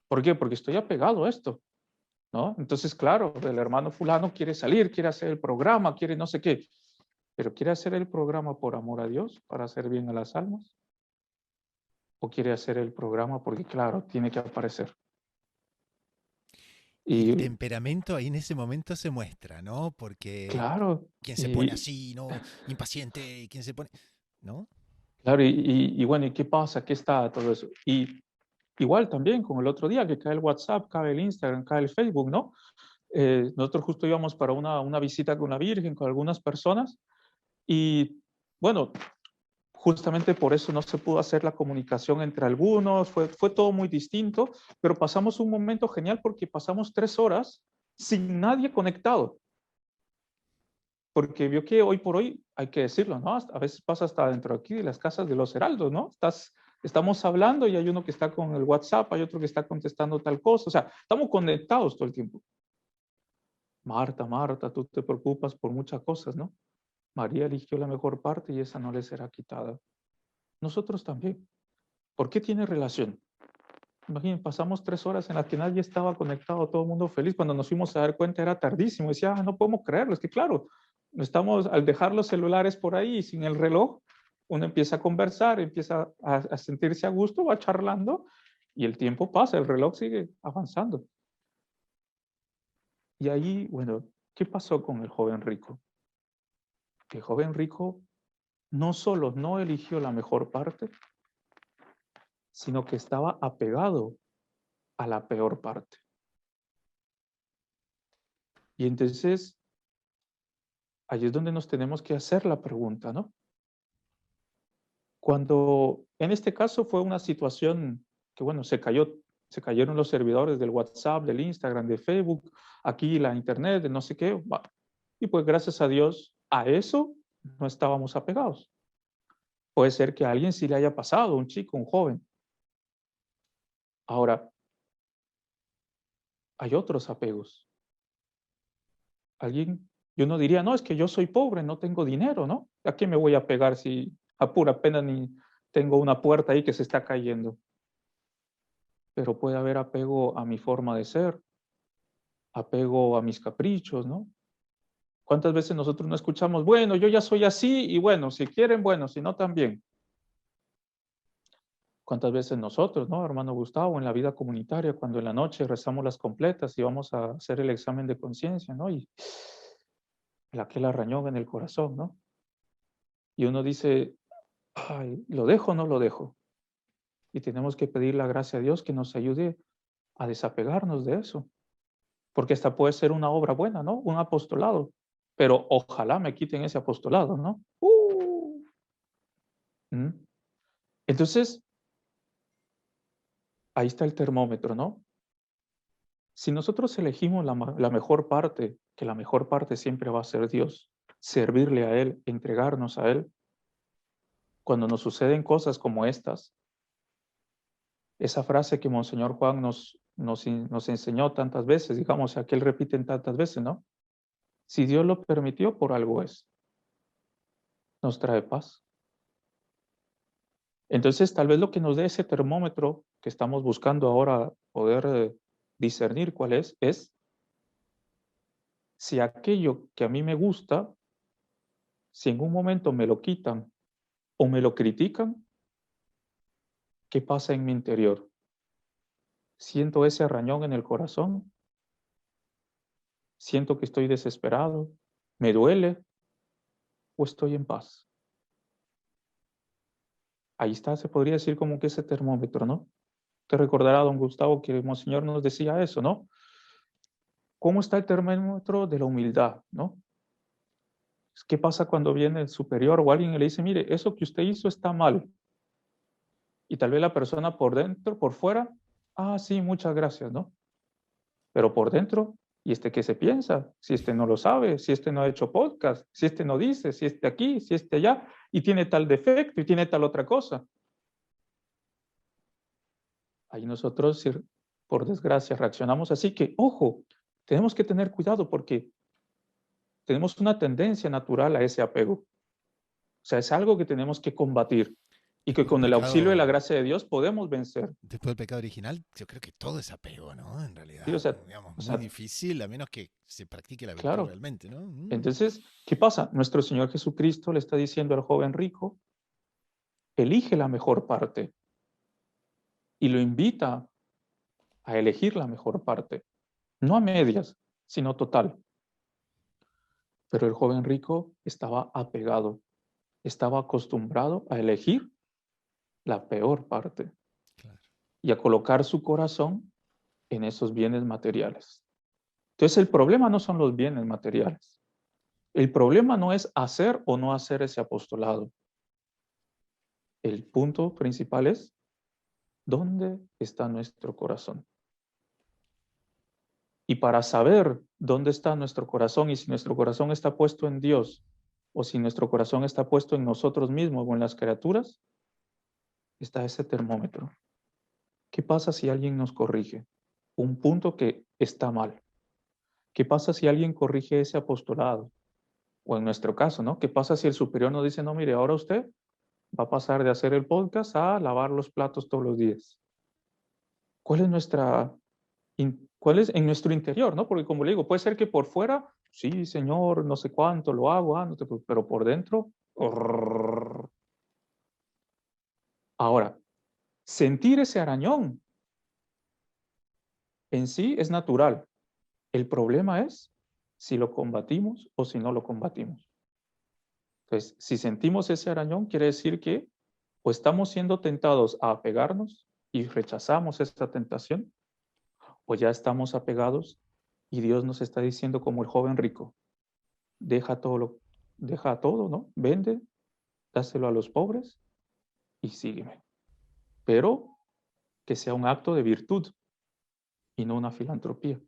¿Por qué? Porque estoy apegado a esto, ¿no? Entonces, claro, el hermano fulano quiere salir, quiere hacer el programa, quiere no sé qué, pero ¿quiere hacer el programa por amor a Dios, para hacer bien a las almas? ¿O quiere hacer el programa porque, claro, tiene que aparecer? Y el Y temperamento ahí en ese momento se muestra, ¿no? Porque claro, quién se pone y así, ¿no? Impaciente, y quién se pone, ¿no? claro, y bueno, ¿y qué pasa? ¿Qué está todo eso? Y igual también con el otro día que cae el WhatsApp, cae el Instagram, cae el Facebook, ¿no? Nosotros justo íbamos para una visita con la Virgen, con algunas personas, y bueno, justamente por eso no se pudo hacer la comunicación entre algunos, fue todo muy distinto, pero pasamos un momento genial porque pasamos 3 horas sin nadie conectado, porque vio que hoy por hoy, hay que decirlo, ¿no? A veces pasa hasta dentro de aquí de las casas de los heraldos, ¿no? Estamos hablando y hay uno que está con el WhatsApp, hay otro que está contestando tal cosa, o sea, estamos conectados todo el tiempo. Marta, Marta, tú te preocupas por muchas cosas, ¿no? María eligió la mejor parte y esa no le será quitada. Nosotros también. ¿Por qué tiene relación? Imaginen, pasamos 3 horas en las que nadie estaba conectado, todo el mundo feliz. Cuando nos fuimos a dar cuenta era tardísimo. Decía, no podemos creerlo. Es que claro, estamos al dejar los celulares por ahí sin el reloj, uno empieza a conversar, empieza a sentirse a gusto, va charlando y el tiempo pasa, el reloj sigue avanzando. Y ahí, bueno, ¿qué pasó con el joven rico? El joven rico no solo no eligió la mejor parte, sino que estaba apegado a la peor parte. Y entonces, ahí es donde nos tenemos que hacer la pregunta, ¿no? Cuando, en este caso fue una situación que, bueno, se cayeron los servidores del WhatsApp, del Instagram, de Facebook, aquí la Internet, de no sé qué, y pues gracias a Dios, a eso no estábamos apegados. Puede ser que a alguien sí le haya pasado, un chico, un joven. Ahora, hay otros apegos. Alguien, yo no diría, no, es que yo soy pobre, no tengo dinero, ¿no? ¿A qué me voy a pegar si a pura pena ni tengo una puerta ahí que se está cayendo? Pero puede haber apego a mi forma de ser, apego a mis caprichos, ¿no? ¿Cuántas veces nosotros no escuchamos, bueno, yo ya soy así y bueno, si quieren, bueno, si no, también? ¿Cuántas veces nosotros, no, hermano Gustavo, en la vida comunitaria, cuando en la noche rezamos las completas y vamos a hacer el examen de conciencia, ¿no? Y aquel arrañón en el corazón, ¿no? Y uno dice, ay, ¿lo dejo o no lo dejo? Y tenemos que pedir la gracia a Dios que nos ayude a desapegarnos de eso, porque esta puede ser una obra buena, ¿no? Un apostolado, pero ojalá me quiten ese apostolado, ¿no? ¿Mm? Entonces, ahí está el termómetro, ¿no? Si nosotros elegimos la mejor parte, que la mejor parte siempre va a ser Dios, servirle a Él, entregarnos a Él, cuando nos suceden cosas como estas, esa frase que Monseñor Juan nos enseñó tantas veces, digamos, a que él repiten tantas veces, ¿no? Si Dios lo permitió, por algo es. Nos trae paz. Entonces, tal vez lo que nos dé ese termómetro que estamos buscando ahora poder discernir cuál es si aquello que a mí me gusta, si en un momento me lo quitan o me lo critican, ¿qué pasa en mi interior? ¿Siento ese arañón en el corazón? ¿Siento que estoy desesperado? ¿Me duele? ¿O estoy en paz? Ahí está, se podría decir como que ese termómetro, ¿no? Te recordará, don Gustavo, que Monseñor nos decía eso, ¿no? ¿Cómo está el termómetro de la humildad, ¿no? ¿Qué pasa cuando viene el superior o alguien y le dice, mire, eso que usted hizo está mal? Y tal vez la persona por dentro, por fuera, sí, muchas gracias, ¿no? Pero por dentro, ¿y este qué se piensa? Si este no lo sabe, si este no ha hecho podcast, si este no dice, si este aquí, si este allá, y tiene tal defecto y tiene tal otra cosa. Ahí nosotros, por desgracia, reaccionamos así que, ojo, tenemos que tener cuidado porque tenemos una tendencia natural a ese apego. O sea, es algo que tenemos que combatir y que Después del con el auxilio de la pecado, gracia de Dios podemos vencer. después del pecado original, yo creo que todo es apego, ¿no? En ¿Sí? O realidad, sea, digamos, o muy sea, difícil a menos que se practique la virtud claro. realmente, ¿no? Entonces, ¿qué pasa? Nuestro Señor Jesucristo le está diciendo al joven rico, elige la mejor parte y lo invita a elegir la mejor parte. no a medias, sino total. Pero el joven rico estaba apegado, estaba acostumbrado a elegir la peor parte Claro. y a colocar su corazón en esos bienes materiales. Entonces el problema no son los bienes materiales. El problema no es hacer o no hacer ese apostolado. El punto principal es, ¿dónde está nuestro corazón? Y para saber dónde está nuestro corazón y si nuestro corazón está puesto en Dios o si nuestro corazón está puesto en nosotros mismos o en las criaturas, está ese termómetro. ¿Qué pasa si alguien nos corrige? Un punto que está mal. ¿Qué pasa si alguien corrige ese apostolado? O en nuestro caso, ¿no? ¿Qué pasa si el superior nos dice, no, mire, ahora usted va a pasar de hacer el podcast a lavar los platos todos los días? ¿Cuál es cuál es en nuestro interior, ¿no? Porque como le digo, puede ser que por fuera, sí, señor, no sé cuánto lo hago, no te pero por dentro, ahora, sentir ese arañón en sí es natural. El problema es si lo combatimos o si no lo combatimos. Entonces, si sentimos ese arañón, quiere decir que o estamos siendo tentados a apegarnos y rechazamos esta tentación, o ya estamos apegados y Dios nos está diciendo como el joven rico, deja todo, ¿no? Vende, dáselo a los pobres y sígueme. Pero que sea un acto de virtud y no una filantropía.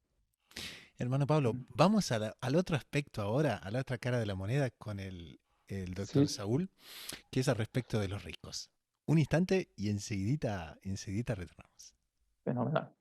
Hermano Pablo, vamos al otro aspecto ahora, a la otra cara de la moneda con el doctor Sí, Saúl, que es al respecto de los ricos. Un instante y enseguida retornamos. fenomenal.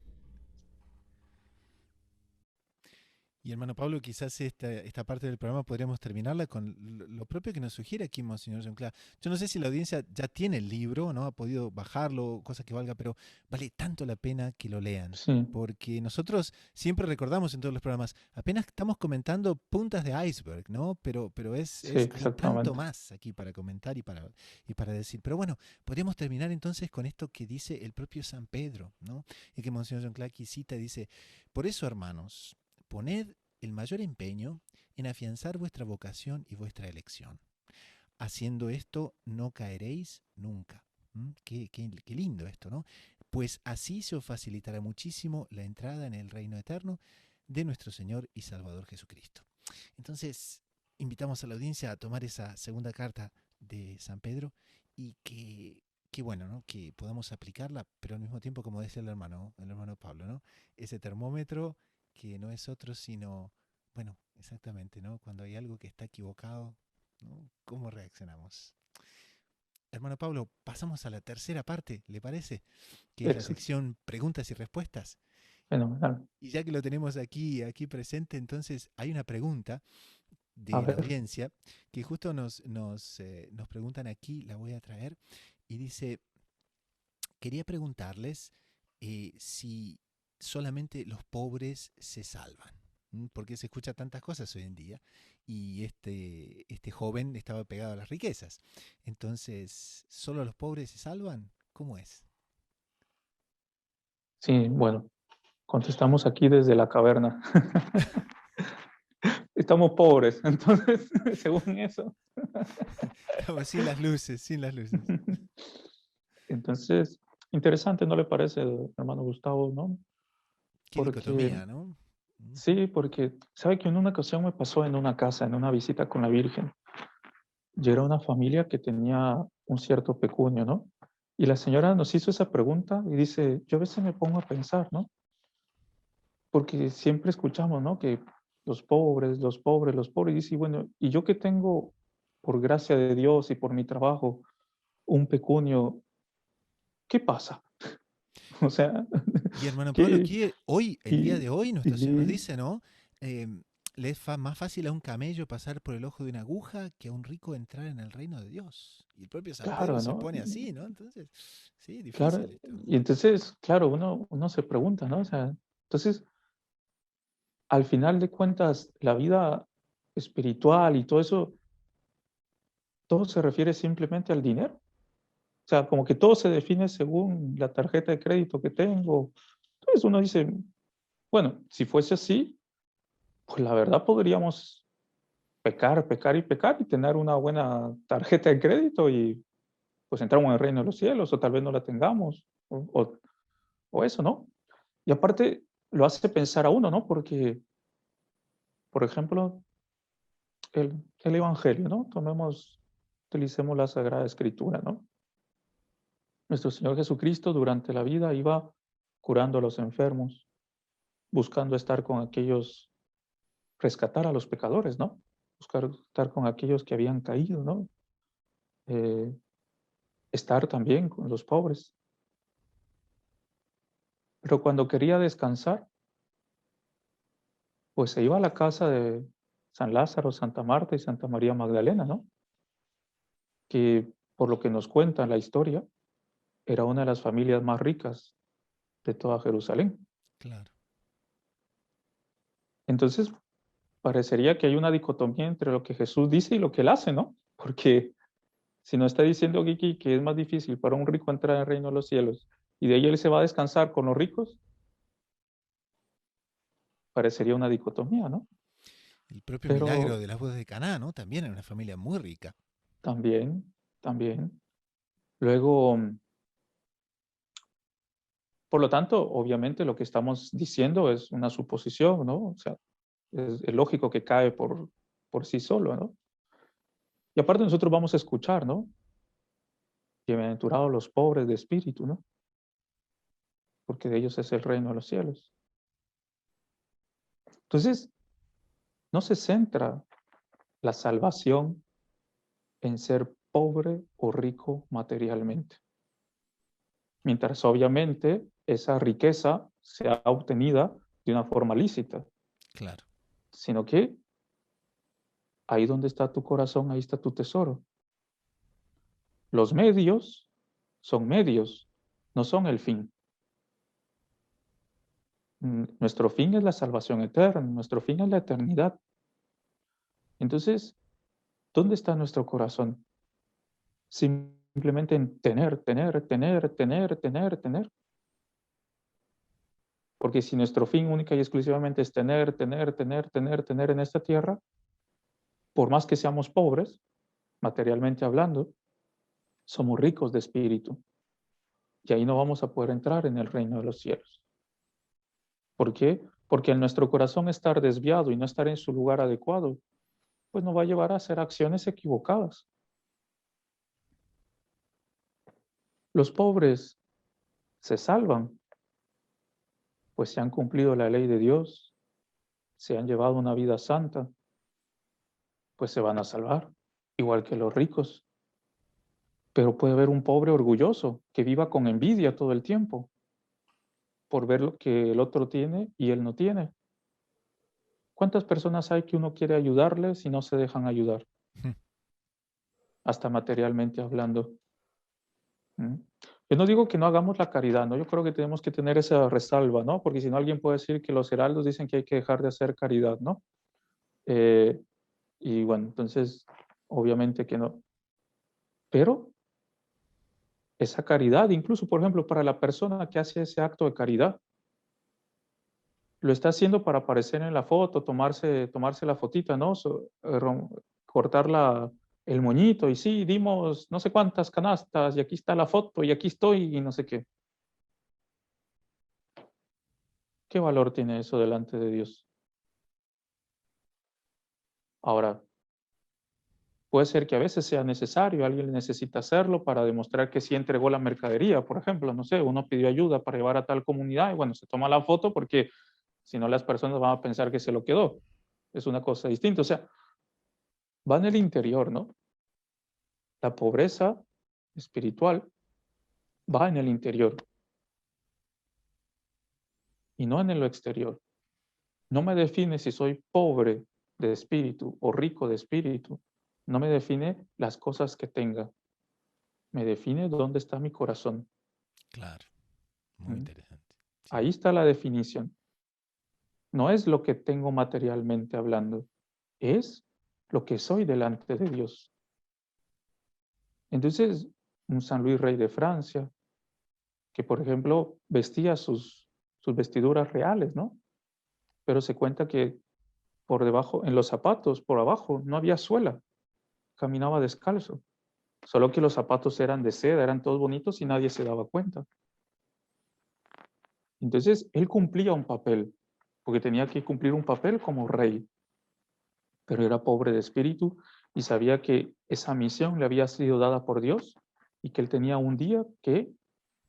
Y hermano Pablo, quizás esta parte del programa podríamos terminarla con lo propio que nos sugiere aquí Monseñor John Clark. Yo no sé si la audiencia ya tiene el libro, ¿no? Ha podido bajarlo, cosa que valga, pero vale tanto la pena que lo lean. Sí, Porque nosotros siempre recordamos en todos los programas, apenas estamos comentando puntas de iceberg, ¿no? Pero sí, hay tanto exactamente. más aquí para comentar y para decir. Pero bueno, podríamos terminar entonces con esto que dice el propio San Pedro, ¿no? Y que Monseñor John Clark cita, dice, por eso, hermanos, poned el mayor empeño en afianzar vuestra vocación y vuestra elección. Haciendo esto no caeréis nunca. Qué lindo esto, ¿no? Pues así se os facilitará muchísimo la entrada en el reino eterno de nuestro Señor y Salvador Jesucristo. Entonces, invitamos a la audiencia a tomar esa segunda carta de San Pedro y que bueno, ¿no? Que podamos aplicarla, pero al mismo tiempo, como decía el hermano Pablo, ¿no? Ese termómetro que no es otro sino, bueno, exactamente, ¿no? Cuando hay algo que está equivocado, ¿no? ¿Cómo reaccionamos? Hermano Pablo, pasamos a la tercera parte, ¿le parece? Que es la Eso, sección preguntas y respuestas. fenomenal. Y ya que lo tenemos aquí presente, entonces hay una pregunta A de la ver, audiencia que justo nos preguntan aquí, la voy a traer, y dice, quería preguntarles si solamente los pobres se salvan, porque se escucha tantas cosas hoy en día, y este joven estaba pegado a las riquezas. Entonces, ¿solo los pobres se salvan? ¿Cómo es? sí, bueno, contestamos aquí desde la caverna. Estamos pobres, entonces, según eso. Estamos sin las luces, sin las luces. Entonces, interesante, ¿no le parece, hermano Gustavo, no? Qué Porque, dicotomía, ¿no? sí, porque, ¿sabe que en una ocasión me pasó en una casa, en una visita con la Virgen? Yo era una familia que tenía un cierto pecunio, ¿no? Y la señora nos hizo esa pregunta y dice, yo a veces me pongo a pensar, ¿no? Porque siempre escuchamos, ¿no? Que los pobres, los pobres, los pobres. Y dice, bueno, y yo que tengo, por gracia de Dios y por mi trabajo, un pecunio, ¿qué pasa? O sea, Y hermano Pablo, ¿qué? aquí hoy, el día Y, de hoy, nuestro Señor nos y dice, ¿no? Eh, le es más fácil a un camello pasar por el ojo de una aguja que a un rico entrar en el reino de Dios. Y el propio San Pedro claro, se ¿no? pone así, ¿no? Entonces, sí, Claro, difícil esto. y entonces, claro, uno se pregunta, ¿no? O sea, entonces, al final de cuentas, la vida espiritual y todo eso, todo se refiere simplemente al dinero. O sea, como que todo se define según la tarjeta de crédito que tengo. Entonces uno dice, Bueno, si fuese así, pues la verdad podríamos pecar, pecar y pecar y tener una buena tarjeta de crédito y pues entramos en el reino de los cielos, o tal vez no la tengamos, o eso, ¿no? Y aparte lo hace pensar a uno, ¿no? Porque, por ejemplo, el Evangelio, ¿no? Utilicemos la Sagrada Escritura, ¿no? Nuestro Señor Jesucristo durante la vida iba curando a los enfermos, buscando estar con aquellos, rescatar a los pecadores, ¿no? Buscar estar con aquellos que habían caído, ¿no? Eh, Estar también con los pobres. Pero cuando quería descansar, pues se iba a la casa de San Lázaro, Santa Marta y Santa María Magdalena, ¿no? Que por lo que nos cuenta la historia, era una de las familias más ricas de toda Jerusalén. Claro. Entonces, parecería que hay una dicotomía entre lo que Jesús dice y lo que él hace, ¿no? Porque si no está diciendo Kiki que es más difícil para un rico entrar al reino de los cielos y de ahí él se va a descansar con los ricos, parecería una dicotomía, ¿no? El propio milagro Pero de las bodas de Caná, ¿no? También era una familia muy rica. también. Luego, por lo tanto, obviamente lo que estamos diciendo es una suposición, ¿no? O sea, es lógico que cae por sí solo, ¿no? Y aparte nosotros vamos a escuchar, ¿no? Bienaventurados los pobres de espíritu, ¿no? Porque de ellos es el reino de los cielos. Entonces, no se centra la salvación en ser pobre o rico materialmente. Mientras obviamente esa riqueza sea obtenida de una forma lícita, Claro. sino que ahí donde está tu corazón, ahí está tu tesoro. Los medios son medios, no son el fin. Nuestro fin es la salvación eterna, nuestro fin es la eternidad. Entonces, ¿dónde está nuestro corazón? Simplemente en tener. Porque si nuestro fin única y exclusivamente es tener en esta tierra, por más que seamos pobres, materialmente hablando, somos ricos de espíritu. Y ahí no vamos a poder entrar en el reino de los cielos. ¿Por qué? Porque en nuestro corazón estar desviado y no estar en su lugar adecuado, pues nos va a llevar a hacer acciones equivocadas. Los pobres se salvan, pues se han cumplido la ley de Dios, se han llevado una vida santa, pues se van a salvar, igual que los ricos. Pero puede haber un pobre orgulloso que viva con envidia todo el tiempo por ver lo que el otro tiene y él no tiene. ¿Cuántas personas hay que uno quiere ayudarles y no se dejan ayudar? Hasta materialmente hablando. ¿Mm? Yo no digo que no hagamos la caridad, ¿no? Yo creo que tenemos que tener esa resalva, ¿no? Porque si no alguien puede decir que los heraldos dicen que hay que dejar de hacer caridad, ¿no? Eh, y bueno, entonces, obviamente que no. Pero esa caridad, incluso, por ejemplo, para la persona que hace ese acto de caridad, lo está haciendo para aparecer en la foto, tomarse la fotita, ¿no? Cortar el moñito y sí, dimos no sé cuántas canastas y aquí está la foto y aquí estoy y no sé qué. ¿Qué valor tiene eso delante de Dios? Ahora, puede ser que a veces sea necesario, alguien necesita hacerlo para demostrar que sí entregó la mercadería, por ejemplo, no sé, uno pidió ayuda para llevar a tal comunidad y bueno, se toma la foto porque si no las personas van a pensar que se lo quedó. Es una cosa distinta, o sea, va en el interior, ¿no? La pobreza espiritual va en el interior y no en lo exterior. No me define si soy pobre de espíritu o rico de espíritu. No me define las cosas que tenga. Me define dónde está mi corazón. Claro. Muy ¿Mm? interesante. Sí. Ahí está la definición. No es lo que tengo materialmente hablando, es lo que soy delante de Dios. Entonces, un San Luis Rey de Francia, que por ejemplo vestía sus vestiduras reales, ¿no? pero se cuenta que por debajo, en los zapatos, por abajo, no había suela. Caminaba descalzo. Solo que los zapatos eran de seda, eran todos bonitos y nadie se daba cuenta. Entonces, él cumplía un papel, porque tenía que cumplir un papel como rey, pero era pobre de espíritu y sabía que esa misión le había sido dada por Dios y que él tenía un día que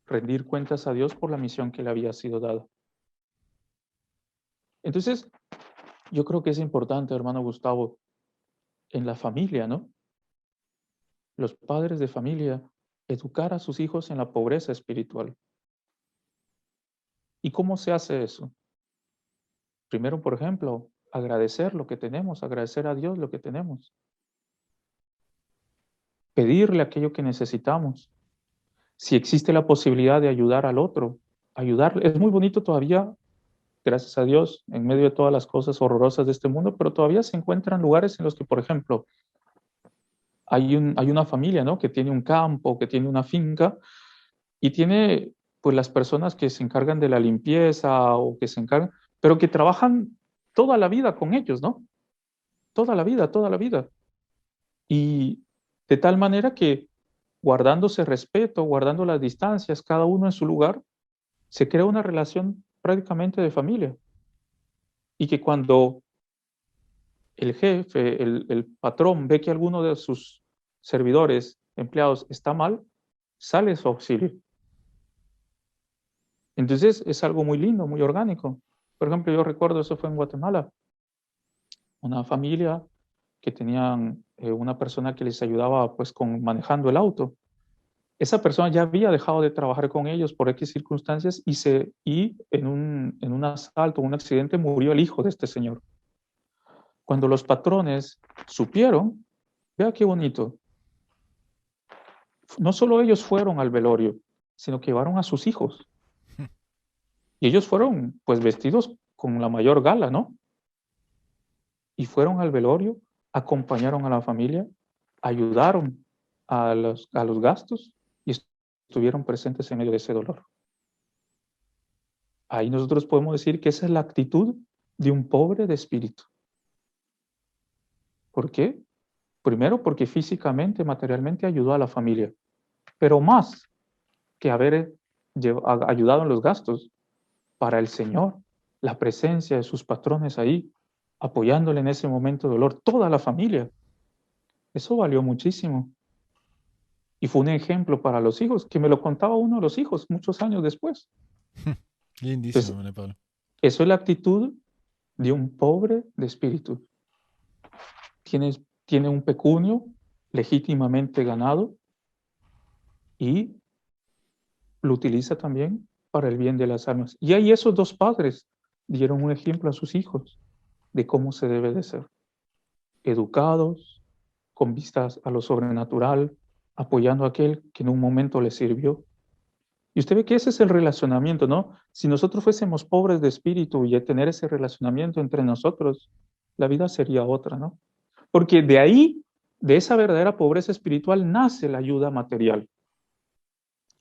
rendir cuentas a Dios por la misión que le había sido dada. Entonces, yo creo que es importante, hermano Gustavo, en la familia, ¿no? Los padres de familia, educar a sus hijos en la pobreza espiritual. ¿Y cómo se hace eso? Primero, por ejemplo, agradecer lo que tenemos, agradecer a Dios lo que tenemos. Pedirle aquello que necesitamos. Si existe la posibilidad de ayudar al otro, ayudarle. Es muy bonito todavía, gracias a Dios, en medio de todas las cosas horrorosas de este mundo, pero todavía se encuentran lugares en los que, por ejemplo, hay una familia, ¿no?, que tiene un campo, que tiene una finca y tiene, pues, las personas que se encargan de la limpieza o que se encargan, pero que trabajan toda la vida con ellos, ¿no? Toda la vida, toda la vida. Y de tal manera que guardándose respeto, guardando las distancias, cada uno en su lugar, se crea una relación prácticamente de familia. Y que cuando el jefe, el patrón ve que alguno de sus servidores, empleados, está mal, sale a su auxilio. Entonces es algo muy lindo, muy orgánico. Por ejemplo, yo recuerdo, eso fue en Guatemala, una familia que tenían una persona que les ayudaba pues con manejando el auto. Esa persona ya había dejado de trabajar con ellos por X circunstancias y en un asalto, un accidente, murió el hijo de este señor. Cuando los patrones supieron, vea qué bonito, no solo ellos fueron al velorio, sino que llevaron a sus hijos. Y ellos fueron pues vestidos con la mayor gala, ¿no? Y fueron al velorio, acompañaron a la familia, ayudaron a los gastos y estuvieron presentes en medio de ese dolor. Ahí nosotros podemos decir que esa es la actitud de un pobre de espíritu. ¿Por qué? Primero, porque físicamente, materialmente ayudó a la familia, pero más que haber ayudado en los gastos, para el Señor, la presencia de sus patrones ahí, apoyándole en ese momento de dolor, toda la familia, eso valió muchísimo. Y fue un ejemplo para los hijos, que me lo contaba uno de los hijos muchos años después. Lindísimo, Entonces, hermano Pablo. eso es la actitud de un pobre de espíritu. Tiene un pecunio legítimamente ganado y lo utiliza también para el bien de las almas. Y ahí esos dos padres dieron un ejemplo a sus hijos de cómo se debe de ser. Educados, con vistas a lo sobrenatural, apoyando a aquel que en un momento les sirvió. Y usted ve que ese es el relacionamiento, ¿no? Si nosotros fuésemos pobres de espíritu y de tener ese relacionamiento entre nosotros, la vida sería otra, ¿no? Porque de ahí, de esa verdadera pobreza espiritual, nace la ayuda material.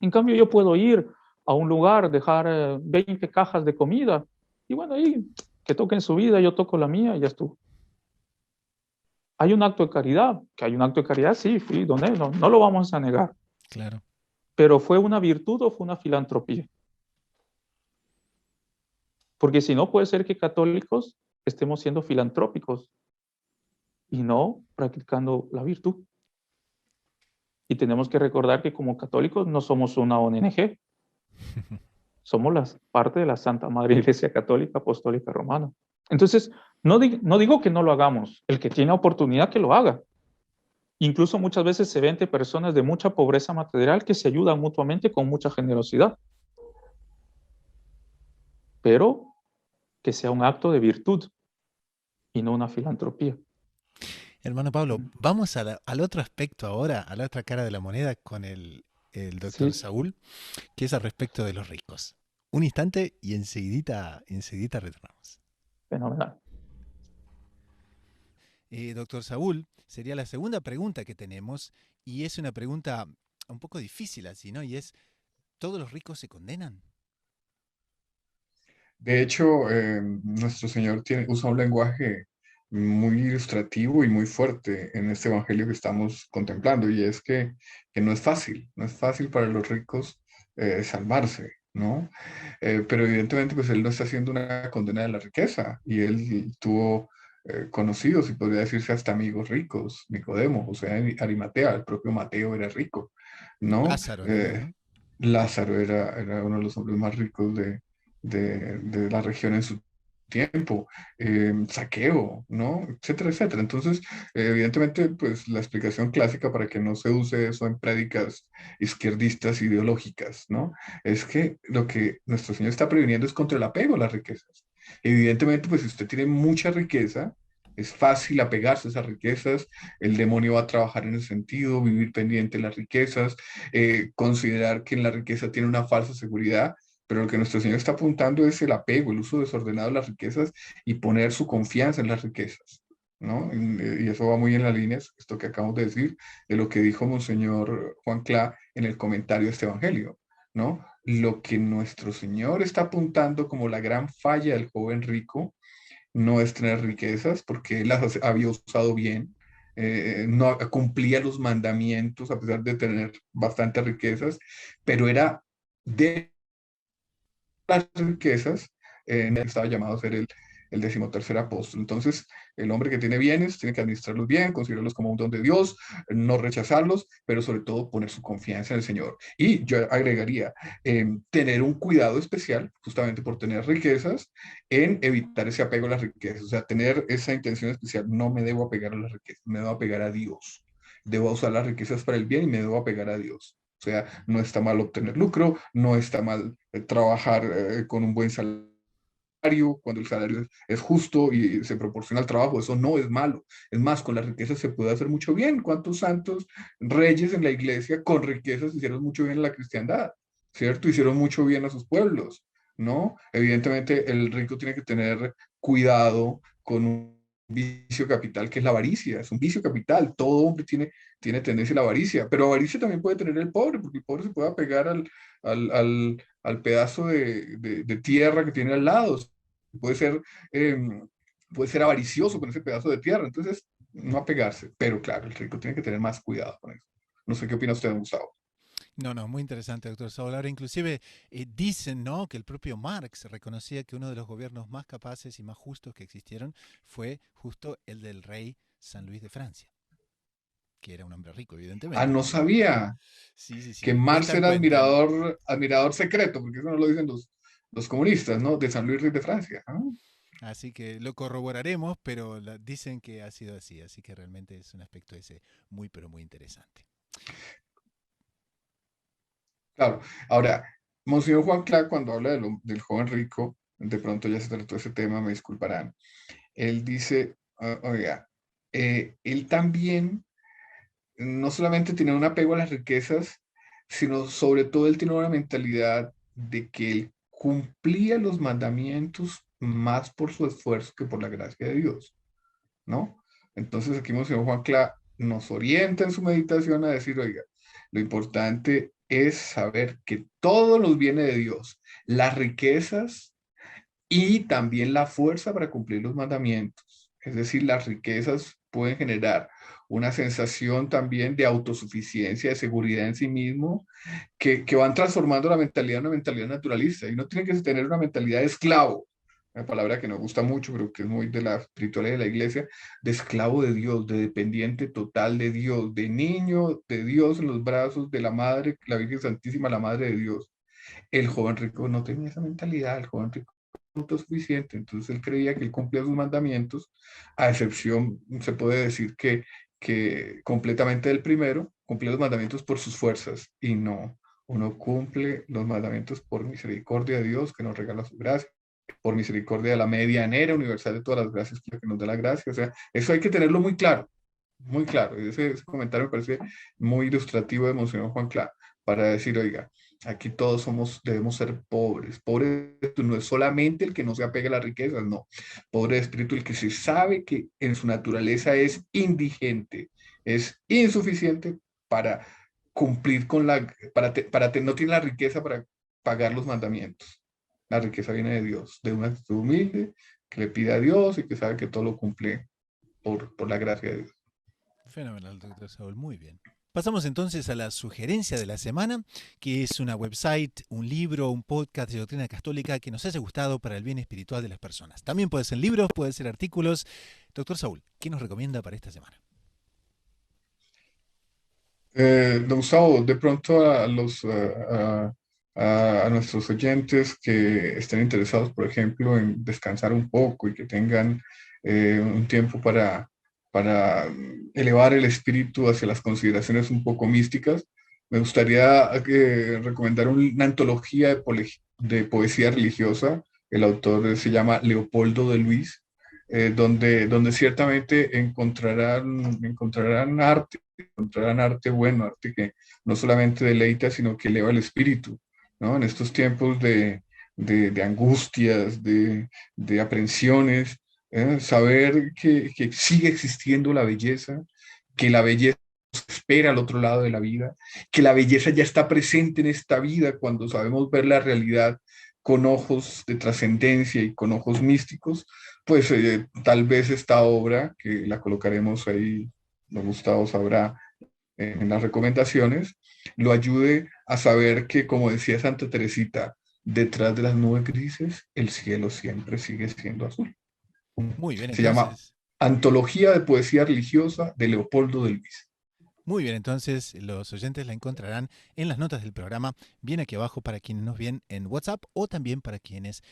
En cambio, yo puedo ir a un lugar, dejar 20 cajas de comida, y bueno, ahí que toquen su vida, yo toco la mía y ya estuvo. Hay un acto de caridad, que hay un acto de caridad, sí, fui, doné, no lo vamos a negar. Claro. Pero ¿fue una virtud o fue una filantropía? Porque si no, puede ser que católicos estemos siendo filantrópicos y no practicando la virtud. Y tenemos que recordar que como católicos no somos una ONG, somos parte de la Santa Madre Iglesia Católica Apostólica Romana. Entonces, no digo que no lo hagamos, el que tiene oportunidad que lo haga. Incluso muchas veces se ven entre personas de mucha pobreza material que se ayudan mutuamente con mucha generosidad. Pero que sea un acto de virtud y no una filantropía. Hermano Pablo, vamos al otro aspecto ahora, a la otra cara de la moneda con el doctor Sí, Saúl, que es al respecto de los ricos. Un instante y enseguidita retornamos. fenomenal. Doctor Saúl, sería la segunda pregunta que tenemos y es una pregunta un poco difícil así, ¿no? Y es, ¿todos los ricos se condenan? De hecho, nuestro Señor usa un lenguaje muy ilustrativo y muy fuerte en este evangelio que estamos contemplando, y es que no es fácil para los ricos salvarse, ¿no? Pero evidentemente, pues él no está haciendo una condena de la riqueza, y él tuvo conocidos, y podría decirse hasta amigos ricos, Nicodemo, o sea, Arimatea, el propio Mateo era rico, ¿no? Lázaro también, ¿no? Lázaro era uno de los hombres más ricos de la región en su tiempo, Saqueo, ¿no? Etcétera, etcétera. Entonces, evidentemente, pues la explicación clásica para que no se use eso en prédicas izquierdistas ideológicas, ¿no? Es que lo que nuestro Señor está previniendo es contra el apego a las riquezas. Evidentemente, pues si usted tiene mucha riqueza, es fácil apegarse a esas riquezas, el demonio va a trabajar en ese sentido, vivir pendiente de las riquezas, considerar que en la riqueza tiene una falsa seguridad, pero lo que nuestro Señor está apuntando es el apego, el uso desordenado de las riquezas y poner su confianza en las riquezas, ¿no? Y eso va muy en la línea, esto que acabamos de decir, de lo que dijo Monseñor Juan Clá en el comentario de este evangelio, ¿no? Lo que nuestro Señor está apuntando como la gran falla del joven rico no es tener riquezas, porque él las había usado bien, no cumplía los mandamientos a pesar de tener bastantes riquezas, pero era de las riquezas, estaba llamado a ser el 13º apóstol. Entonces, el hombre que tiene bienes tiene que administrarlos bien, considerarlos como un don de Dios, no rechazarlos, pero sobre todo poner su confianza en el Señor. Y yo agregaría, tener un cuidado especial, justamente por tener riquezas, en evitar ese apego a las riquezas, o sea, tener esa intención especial, no me debo apegar a las riquezas, me debo apegar a Dios. Debo usar las riquezas para el bien y me debo apegar a Dios. O sea, no está mal obtener lucro, no está mal trabajar con un buen salario cuando el salario es justo y se proporciona al trabajo, eso no es malo. Es más, con las riquezas se puede hacer mucho bien. ¿Cuántos santos reyes en la iglesia con riquezas hicieron mucho bien en la cristiandad? ¿Cierto? Hicieron mucho bien a sus pueblos, ¿no? Evidentemente el rico tiene que tener cuidado con un vicio capital que es la avaricia, es un vicio capital, todo hombre tiene tendencia a la avaricia, pero avaricia también puede tener el pobre, porque el pobre se puede apegar al pedazo de tierra que tiene al lado, puede ser, eh, puede ser avaricioso con ese pedazo de tierra, entonces no apegarse, pero claro, el rico tiene que tener más cuidado con eso. No sé qué opina usted, Gustavo. No, no, muy interesante, doctor Saúl. Ahora, inclusive dicen, ¿no?, que el propio Marx reconocía que uno de los gobiernos más capaces y más justos que existieron fue justo el del rey San Luis de Francia, que era un hombre rico, Ah, evidentemente, no ¿no? sabía Sí, sí, que sí. Marx era Cuentan. admirador secreto, porque eso no lo dicen los comunistas, ¿no? De San Luis de Francia. ¿Ah? Así que lo corroboraremos, pero dicen que ha sido así, así que realmente es un aspecto ese muy, pero muy interesante. Claro. Ahora, Monseñor Juan Clark, cuando habla del joven rico, de pronto ya se trató ese tema, me disculparán. Él dice, oiga, él también no solamente tiene un apego a las riquezas, sino sobre todo él tiene una mentalidad de que él cumplía los mandamientos más por su esfuerzo que por la gracia de Dios, ¿no? Entonces aquí Monseñor Juan Cla nos orienta en su meditación a decir, oiga, lo importante es saber que todo nos viene de Dios, las riquezas y también la fuerza para cumplir los mandamientos. Es decir, las riquezas pueden generar una sensación también de autosuficiencia, de seguridad en sí mismo, que van transformando la mentalidad en una mentalidad naturalista. Y no tiene que tener una mentalidad de esclavo, una palabra que nos gusta mucho, pero que es muy de la espiritualidad de la iglesia, de esclavo de Dios, de dependiente total de Dios, de niño de Dios en los brazos de la Madre, la Virgen Santísima, la Madre de Dios. El joven rico no tenía esa mentalidad, el joven rico autosuficiente, entonces él creía que él cumplía sus mandamientos, a excepción, se puede decir que completamente del primero, cumplía los mandamientos por sus fuerzas y no, uno cumple los mandamientos por misericordia de Dios que nos regala su gracia, por misericordia de la medianera universal de todas las gracias que nos da la gracia, o sea, eso hay que tenerlo muy claro, muy claro. Ese comentario me parece muy ilustrativo de Monseñor Juan Clá para decir, oiga, aquí todos debemos ser pobres. Pobre de espíritu no es solamente el que no se apega a las riquezas, no. Pobre de espíritu el que se sabe que en su naturaleza es indigente, es insuficiente para cumplir con no tiene la riqueza para pagar los mandamientos. La riqueza viene de Dios, de una actitud humilde que le pide a Dios y que sabe que todo lo cumple por la gracia de Dios. Fenomenal, doctor Saúl, muy bien. Pasamos entonces a la sugerencia de la semana, que es una website, un libro, un podcast de doctrina católica que nos haya gustado para el bien espiritual de las personas. También puede ser libros, puede ser artículos. Doctor Saúl, ¿qué nos recomienda para esta semana? Don Gustavo, de pronto a nuestros oyentes que estén interesados, por ejemplo, en descansar un poco y que tengan un tiempo para elevar el espíritu hacia las consideraciones un poco místicas, me gustaría recomendar una antología de poesía religiosa. El autor se llama Leopoldo de Luis, donde ciertamente encontrarán arte bueno, arte que no solamente deleita, sino que eleva el espíritu, ¿no? En estos tiempos de angustias, de aprensiones, saber que sigue existiendo la belleza, que la belleza espera al otro lado de la vida, que la belleza ya está presente en esta vida cuando sabemos ver la realidad con ojos de trascendencia y con ojos místicos, pues tal vez esta obra, que la colocaremos ahí, don Gustavo sabrá, en las recomendaciones, lo ayude a saber que, como decía Santa Teresita, detrás de las nubes grises, el cielo siempre sigue siendo azul. Muy bien, Se llama entonces. Antología de Poesía Religiosa de Leopoldo de Luis. Muy bien, entonces los oyentes la encontrarán en las notas del programa, bien aquí abajo para quienes nos ven en WhatsApp o también para quienes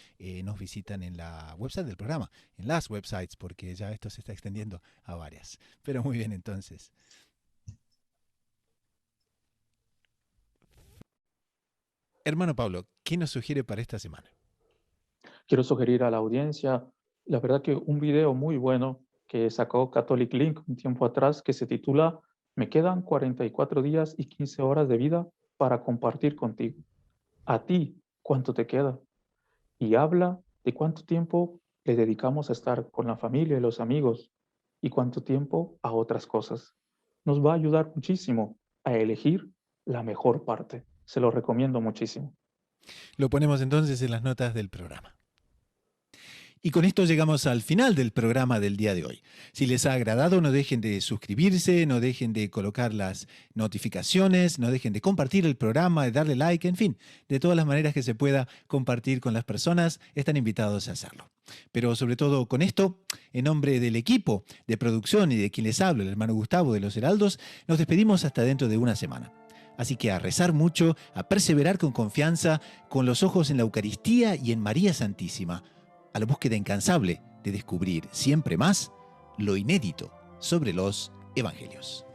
nos visitan en la website del programa, en las websites, porque ya esto se está extendiendo a varias. Pero muy bien, entonces. Hermano Pablo, ¿qué nos sugiere para esta semana? Quiero sugerir a la audiencia, la verdad que un video muy bueno que sacó Catholic Link un tiempo atrás que se titula Me quedan 44 días y 15 horas de vida para compartir contigo. A ti, ¿cuánto te queda? Y habla de cuánto tiempo le dedicamos a estar con la familia y los amigos y cuánto tiempo a otras cosas. Nos va a ayudar muchísimo a elegir la mejor parte. Se lo recomiendo muchísimo. Lo ponemos entonces en las notas del programa. Y con esto llegamos al final del programa del día de hoy. Si les ha agradado, no dejen de suscribirse, no dejen de colocar las notificaciones, no dejen de compartir el programa, de darle like, en fin, de todas las maneras que se pueda compartir con las personas, están invitados a hacerlo. Pero sobre todo con esto, en nombre del equipo de producción y de quien les habla, el hermano Gustavo de los Heraldos, nos despedimos hasta dentro de una semana. Así que a rezar mucho, a perseverar con confianza, con los ojos en la Eucaristía y en María Santísima, a la búsqueda incansable de descubrir siempre más lo inédito sobre los evangelios.